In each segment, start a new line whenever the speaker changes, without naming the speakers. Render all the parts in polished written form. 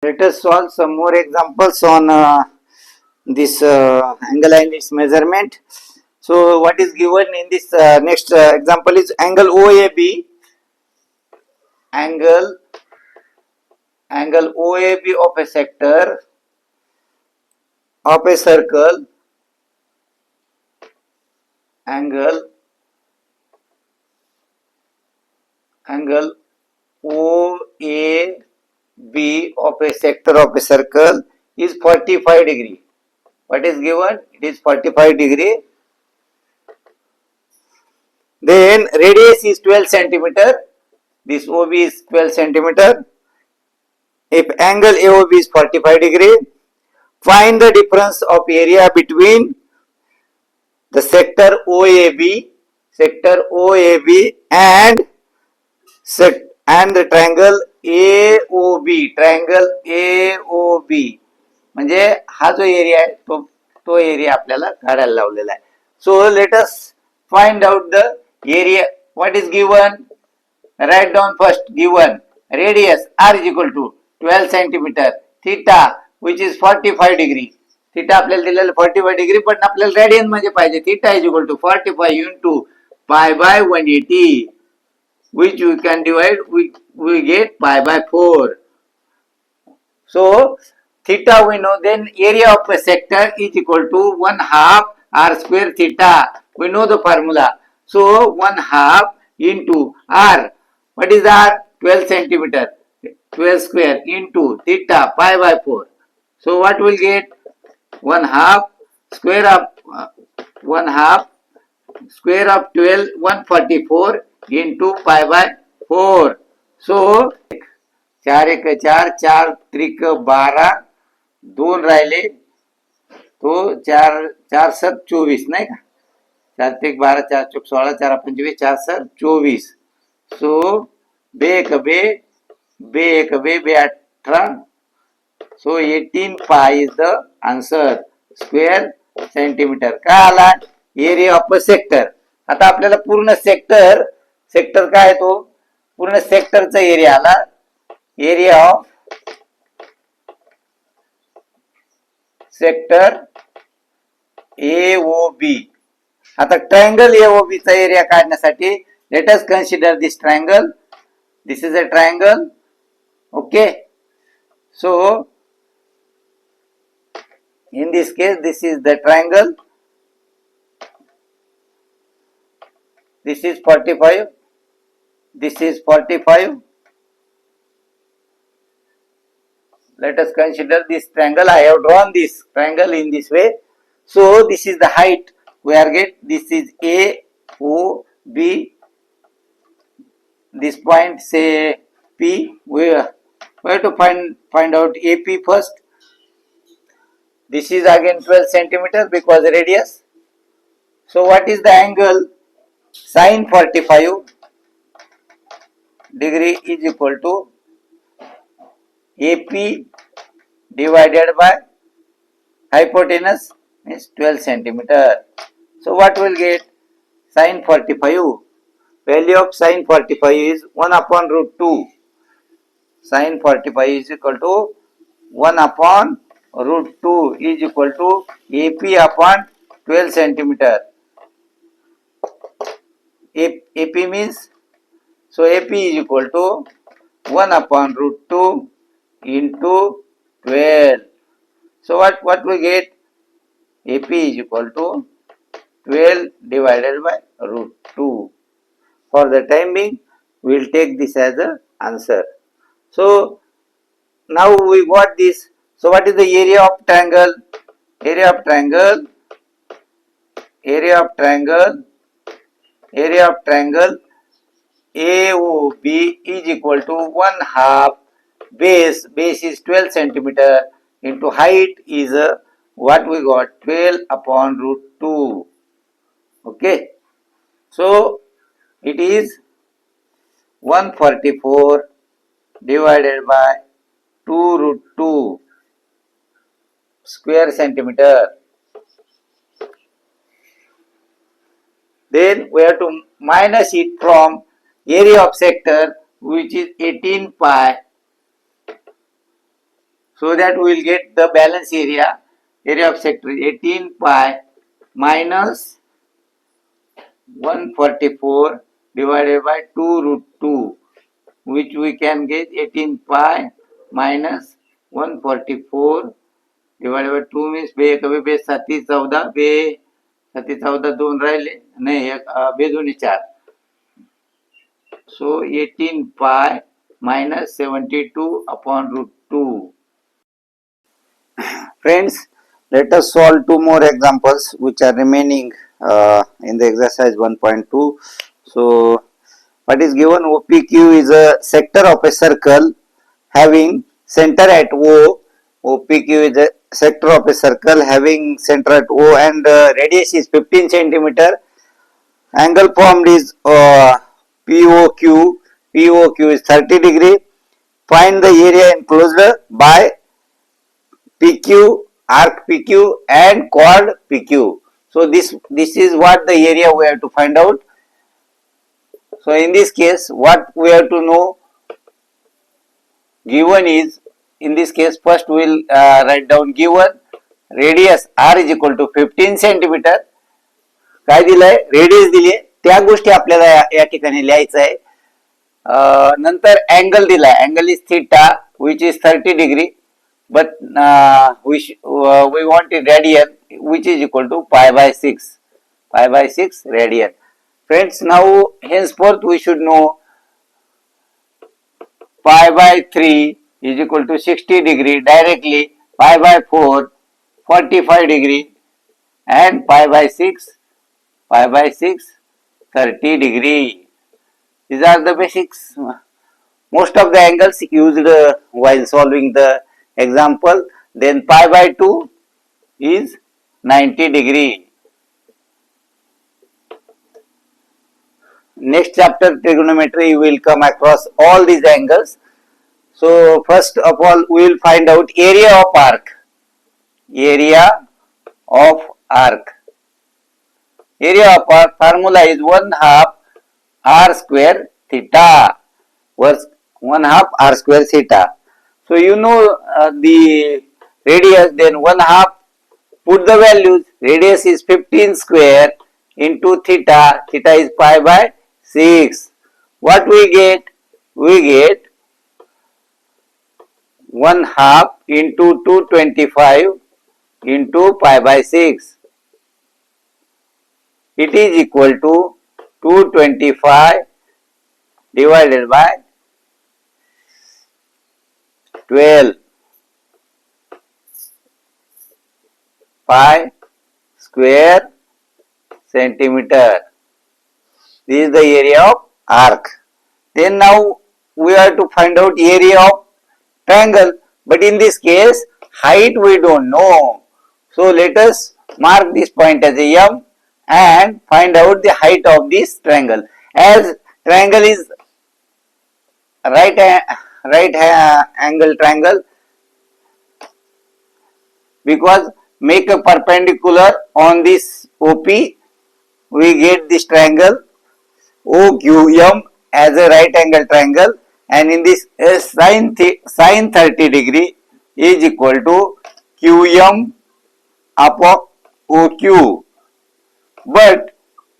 Let us solve some more examples on this angle and its measurement. So, what is given in this next example is angle OAB, angle OAB of a sector of a circle, angle OAB of a sector of a circle is 45 degree. What is given? It is 45 degree. Then radius is 12 centimeter. This OB is 12 centimeter. If angle AOB is 45 degree, find the difference of area between the sector OAB and the triangle AOB. म्हणजे हा जो area आहे तो area आपल्याला काढायला लावलेला आहे. So let us find out the area. What is given? Write down first. Given radius r is equal to 12 centimeter, theta which is 45 degree. theta आपल्याला दिलेलं 45 degree, पण आपल्याला रेडियन मध्ये पाहिजे. theta is equal to 45 into pi by 180, which we can divide, we get pi by 4. So theta we know. Then area of a sector is equal to 1/2 r square theta. We know the formula. So 1/2 into r. What is r? 12 centimeter. 12 square into theta pi by 4. So what will get? 1/2 square of 12 144 into pi by 4. So 4 1 4 4 त्रिक 12 2 राहिले तो 4 4 7 24 नाही का. 4 त्रिक 12 4 चौक 16 4 25 4 7 24. सो बे 1 2 बे 1 2 बे 18. सो 18 pi is the answer. Square centimetre. काय आला? Area of a sector. आता आपल्याला पूर्ण सेक्टर काय आहे तो? पूर्ण सेक्टरचा एरिया आला. Area of sector AOB. आता ट्रायंगल AOB चा एरिया काढण्यासाठी let us consider this triangle. This is a triangle. Okay. So in this case this is the triangle. This is 45. This is 45. Let us consider this triangle. I have drawn this triangle in this way. So this is the height we are get. This is AOB. This point say P. We have to find out AP first. This is again 12 centimeter because radius. So what is the angle? Sin 45 degree is equal to AP divided by hypotenuse is 12 centimeter. So what will get? Sin 45. Value of sin 45 is 1 upon root 2. Sin 45 is equal to 1 upon root 2 is equal to AP upon 12 centimeter. AP means, so AP is equal to 1 upon root 2 into 12. So what we get? AP is equal to 12 divided by root 2. For the time being, we will take this as the answer. So now we got this. So what is the area of triangle? Area of triangle AOB is equal to 1/2 base. Base is 12 centimeter into height is what we got? 12 upon root 2. Okay. So it is 144 divided by 2 root 2 square centimeter. Then we have to minus it from area of sector, which is 18 pi So that we will get the balance area. Area of sector is 18 pi minus 144 divided by 2 root 2, which we can get 18 pi minus 144 divided by 2 means बे कमी बे 7 14 बे 7 14 दोन राहिले नाही बे दोन्ही 4. So 18 pi minus 72 upon root 2. Friends, let us solve two more examples which are remaining in the exercise 1.2. So, what is given? OPQ is a sector of a circle having center at O. OPQ is a sector of a circle having center at O and radius is 15 centimeter. Angle formed is POQ. POQ is 30 degree. Find the area enclosed by PQ, arc PQ and chord PQ. So this is what the area we have to find out. So in this case, what we have to know given is, in this case first we will write down given radius r is equal to 15 centimeter. काय दिलंय? Radius दिली, त्या गोष्टी आपल्याला या ठिकाणी लिहायचं आहे. नंतर अँगल दिलाय, angle is theta which is 30 degree, but we want a radian which is equal to pi by 6 radian. Friends, now henceforth we should know pi by 3 is equal to 60 degree directly, pi by 4 45 degree and pi by 6 30 degree. These are the basics. Most of the angles used while solving the example. Then pi by 2 is 90 degree. Next chapter trigonometry you will come across all these angles. So first of all we will find out area of arc. Area of arc. Area of arc formula is 1/2 r square theta. 1/2 r square theta. So you know the radius, then 1/2, put the values. Radius is 15 square into theta. Theta is pi by 6. What we get? We get 1/2 into 225 into pi by 6. It is equal to 225 divided by 12 pi square centimeter. This is the area of arc. Then now we have to find out area of triangle, but in this case height we don't know. So let us mark this point as a M and find out the height of this triangle. As triangle is right angle triangle, because make a perpendicular on this OP, we get this triangle OQM as a right angle triangle, and in this sin 30 degree is equal to QM upon OQ, but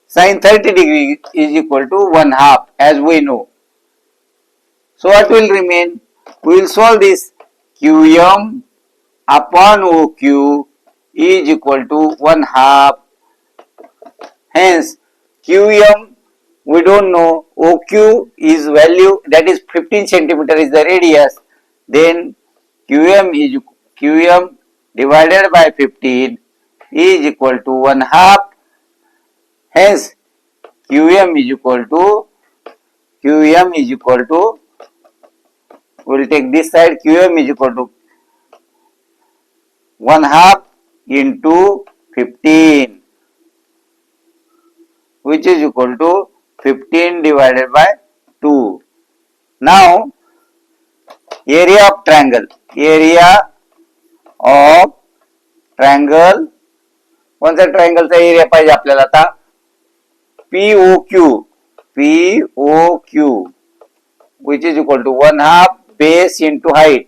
sin 30 degree is equal to 1/2 as we know. So what will remain? We will solve this. QM upon OQ is equal to 1/2. Hence QM we don't know, OQ is value, that is 15 centimeter is the radius. Then QM divided by 15 is equal to 1/2. Hence QM is equal to we will take this side, QM is equal to 1/2 into 15, which is equal to 15 divided by 2. Now area of triangle. कोणत्या ट्रायंगलचा area पाहिजे आपल्याला आता? POQ which is equal to 1/2 base into height.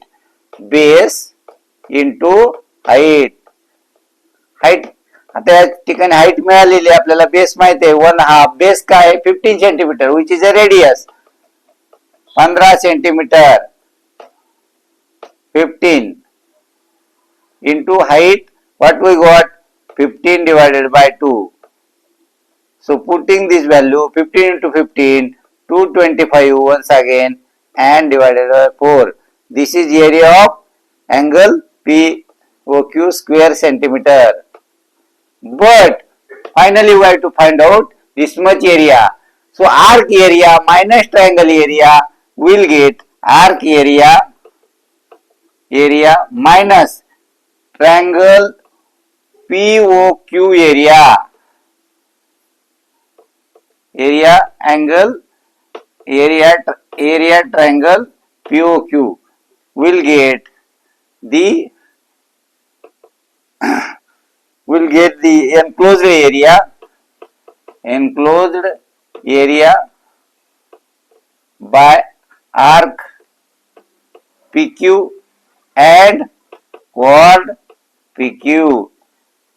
Base into height. Height आता या ठिकाणी height मिळालेली आपल्याला, base माहिती आहे 1/2. बेस काय 15 centimetre which is a radius 15 centimetre. 15 into height, what we got 15 divided by 2. So putting this value 15 into 15 225 once again and divided by 4. This is area of angle POQ square centimeter. But finally we have to find out this much area. So arc area minus triangle area will get arc area minus triangle POQ area triangle POQ will get the enclosed area by arc PQ and chord PQ.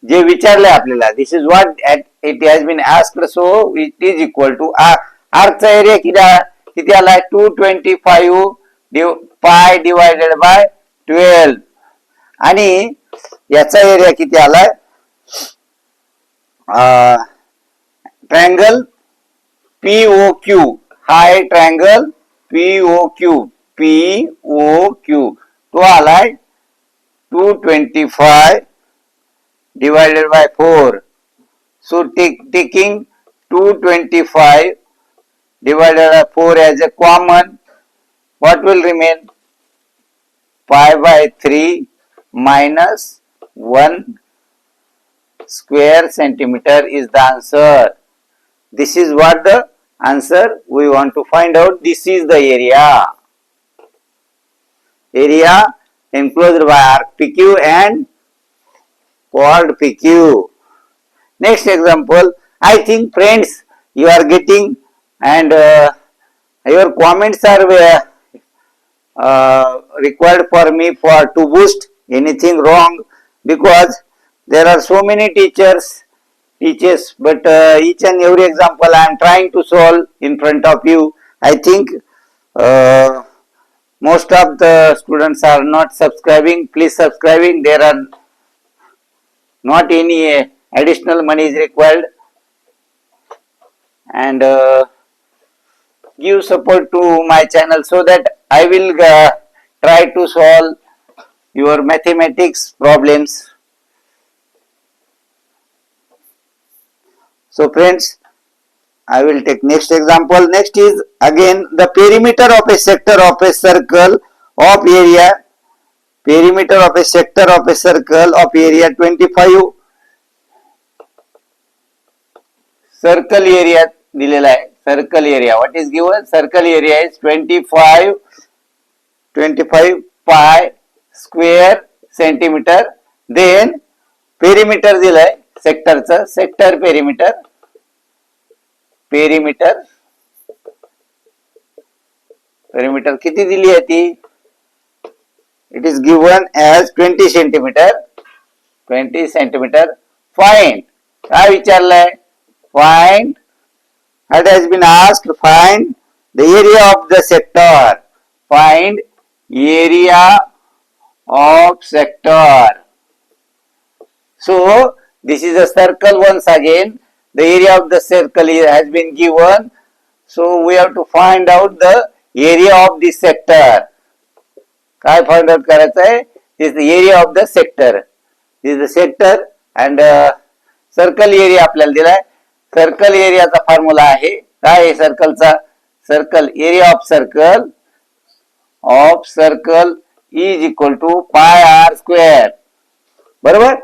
जे विचारले आपल्याला, this is what it has been asked, so it is equal to आर्कचा area किती आलाय 225 पाय divided by 12 आणि याचा area किती आलाय ट्रायंगल POQ. हा आहे ट्रायंगल POQ तो आलाय 225 divided by 4. So taking 225 divided by 4 as a common, what will remain? Pi by 3 minus 1 square centimeter is the answer. This is what the answer we want to find out. This is the area enclosed by arc PQ and chord PQ. Next example, I think friends you are getting and your comments are required for me to boost anything wrong, because there are so many teachers but each and every example I am trying to solve in front of you. I think most of the students are not subscribing. Please subscribing. There are not any additional money is required, and give support to my channel so that I will try to solve your mathematics problems. So friends, I will take next example. Next is again the perimeter of a sector of a circle of area. Perimeter of a sector of a circle of area 25. Circle area दिलेला आहे. Circle area, what is given? Circle area is 25 pi square centimeter. Then perimeter दिलाय सेक्टरचं, sector perimeter किती दिली आहे ती? It is given as 20 centimeter. Find. काय विचारलंय? Find. What has been asked? Find the area of the sector. Find area of sector. So this is a circle once again. The area of the circle has been given. So we have to find out the area of this sector. काय find out करायचं आहे? This is the area of the sector. This is the sector and circle area आपल्याला दिलाय. Circle एरियाचा formula आहे काय आहे सर्कलचा? Circle area of circle is equal to pi r square. बरोबर.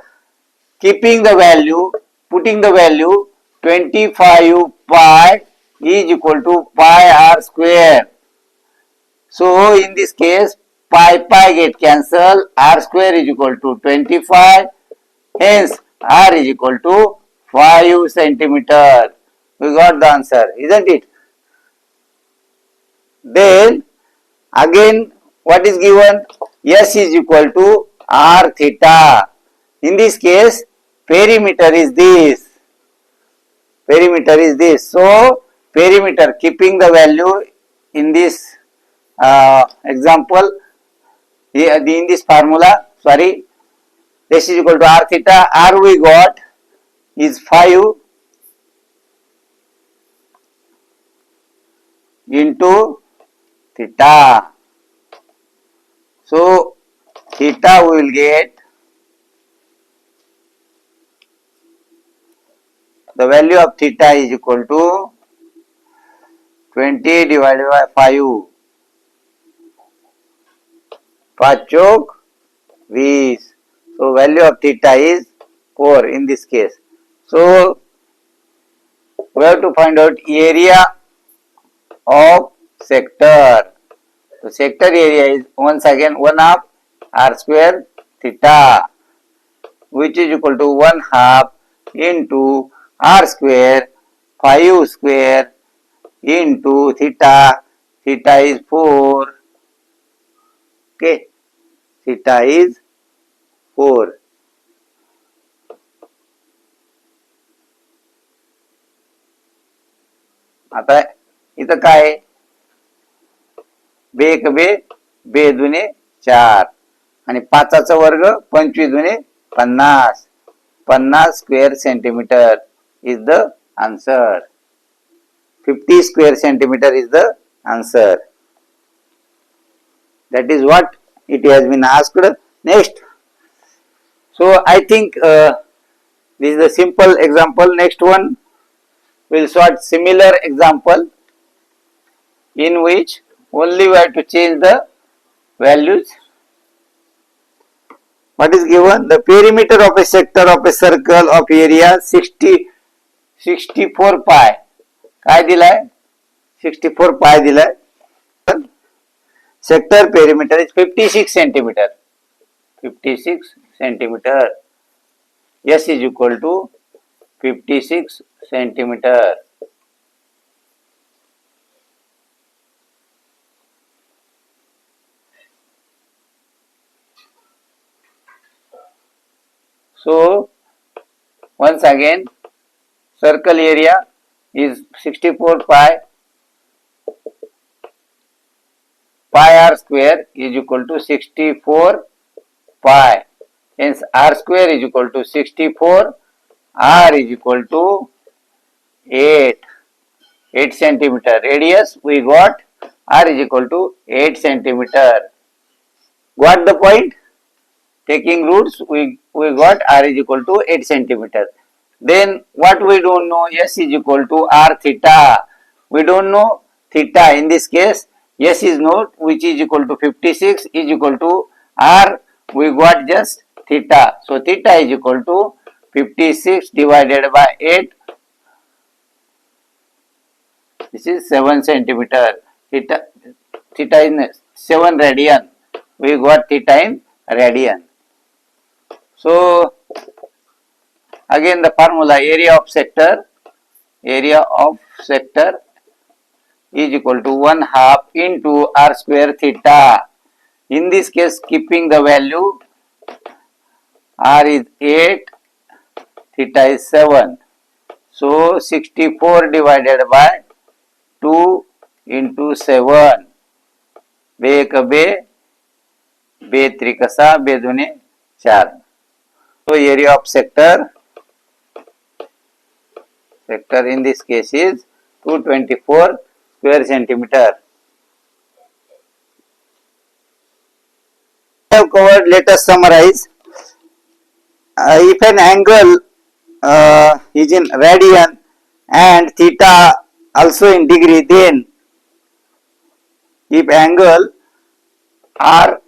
Keeping the value, putting the value 25 pi is equal to pi r square. So in this case pi get cancelled, r square is equal to 25, hence r is equal to 5 centimeter. We got the answer, isn't it? Then again what is given? S is equal to r theta. In this case, perimeter is this. Perimeter is this. So, perimeter, keeping the value in this example, in this formula, sorry, this is equal to r theta. R we got is 5 into theta. So, theta we will get the value of theta is equal to 20 divided by 5. 5 chok 20. So, value of theta is 4 in this case. So, we have to find out area of sector. So, sector area is once again 1 half r square theta, which is equal to 1 half into r square 5 square into theta. Theta is 4. Okay, theta is 4. आता इथं काय, बे एक बे, बे दुने 4 आणि 5चा वर्ग 25 दुने 50. 50 square centimeter is the answer. 50 square centimeter is the answer. That is what it has been asked. Next. So, I think this is a simple example. Next one, we will sort similar example in which only we have to change the values. What is given? The perimeter of a sector of a circle of area 64 pi. काय दिलाय? 64 pi दिलाय. Sector perimeter is 56 centimeter. 56 centimeter. S is equal to 56 centimeter. So, once again, circle area is 64 pi. Pi r square is equal to 64 pi. Hence, r square is equal to 64. R is equal to 8 centimeter. Radius we got r is equal to 8 centimeter. Got the point? Taking roots, we got r is equal to 8 centimeter. Then what we don't know, S is equal to r theta. We don't know theta. In this case, S is known, which is equal to 56 is equal to r. We got just theta. So, theta is equal to 56 divided by 8. This is 7 centimeter. Theta is 7 radian. We got theta in radian. So, again the formula, area of sector is equal to 1 half into r square theta. In this case, keeping the value, r is 8, theta is 7. So, 64 divided by 2 into 7. बे एक बे, बे त्रिकसा, बे दुने 4. So, area of sector in this case is 224 square centimeter. We have covered, let us summarize. If an angle is in radian and theta also in degree, then if angle R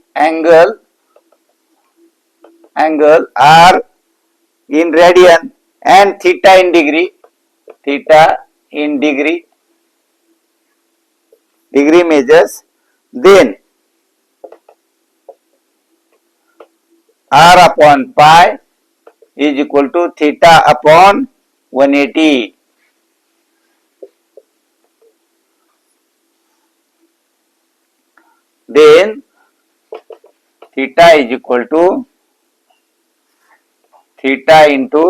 in radian and theta in degree measures, then r upon pi is equal to theta upon 180. Then theta is equal to theta into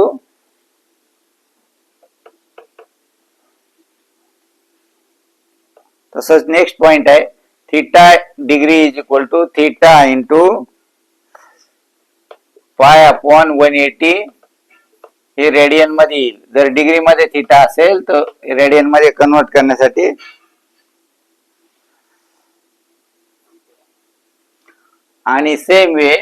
तसंच next point आहे theta degree is equal to theta into pi upon 180 हे radian मध्ये येईल. जर degree मध्ये theta असेल तर radian मध्ये कन्वर्ट करण्यासाठी आणि सेम वे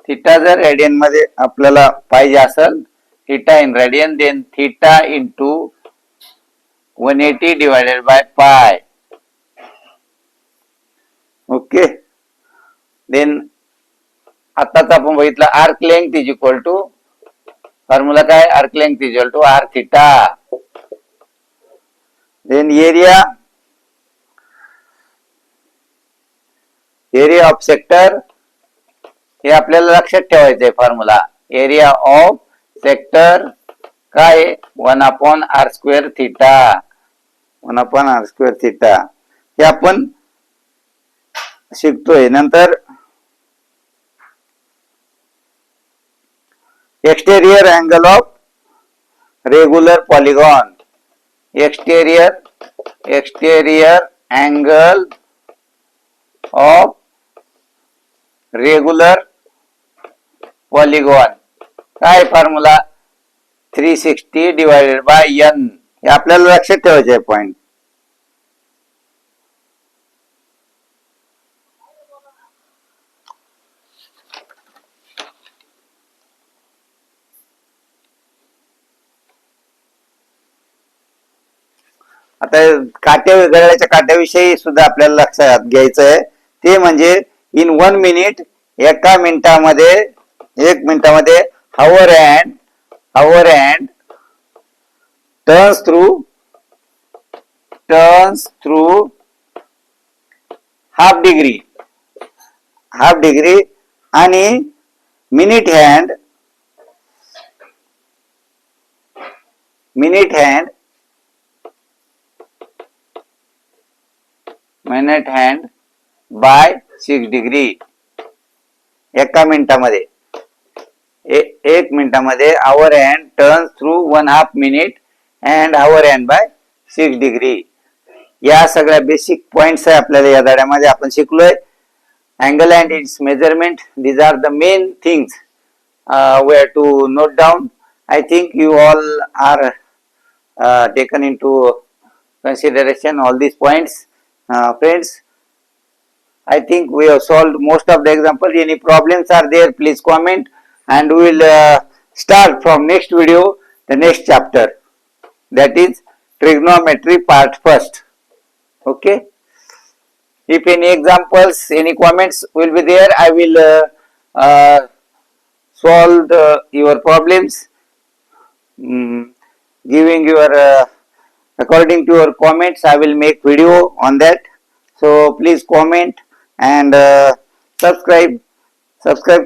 थीटा जर रेडियन मध्ये आपल्याला पाहिजे असेल theta in radian then theta into 180 divided by pi. Okay then आताच आपण बघितलं arc length is equal to formula काय arc length is equal to r theta. Then area of sector हे आपल्याला लक्षात ठेवायचं आहे फॉर्म्युला. एरिया ऑफ सेक्टर काय 1 upon r square theta 1 upon r square theta हे आपण शिकतोय. नंतर exterior angle of regular polygon exterior angle of regular polygon काय फॉर्म्युला 360 डिवायडेड बाय एन हे आपल्याला लक्षात ठेवायचे आहे पॉइंट. आता घड्याळाच्या काट्याविषयी सुद्धा आपल्याला लक्षात घ्यायचं आहे. ते म्हणजे इन 1 मिनिट एक मिनिटामध्ये hour and turns through half degree आणि मिनिट हँड बाय 6 डिग्री एका मिनिटामध्ये. एक मिनिटामध्ये hour hand turn through 1/2 minute and hour hand by 6 degree. या सगळ्या बेसिक पॉइंट्स आहे आपल्याला या धड्यामध्ये आपण शिकलोय. Angle and its measurement these are the main things we have to note down. I think you all are taken into consideration all these points. Friends, I think we have solved most of the examples. Any problems are there, please comment, and we will start from next video the next chapter, that is trigonometry part first. Okay, if any examples, any comments will be there, I will solve your problems, giving your according to your comments. I will make video on that, so please comment and subscribe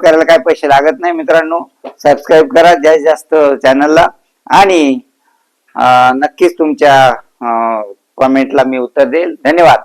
करायला काय पैसे लागत नाही मित्रांनो. Subscribe करा जास्तीत जास्त चॅनलला आणि नक्कीच तुमच्या कमेंटला मी उत्तर देईल. धन्यवाद.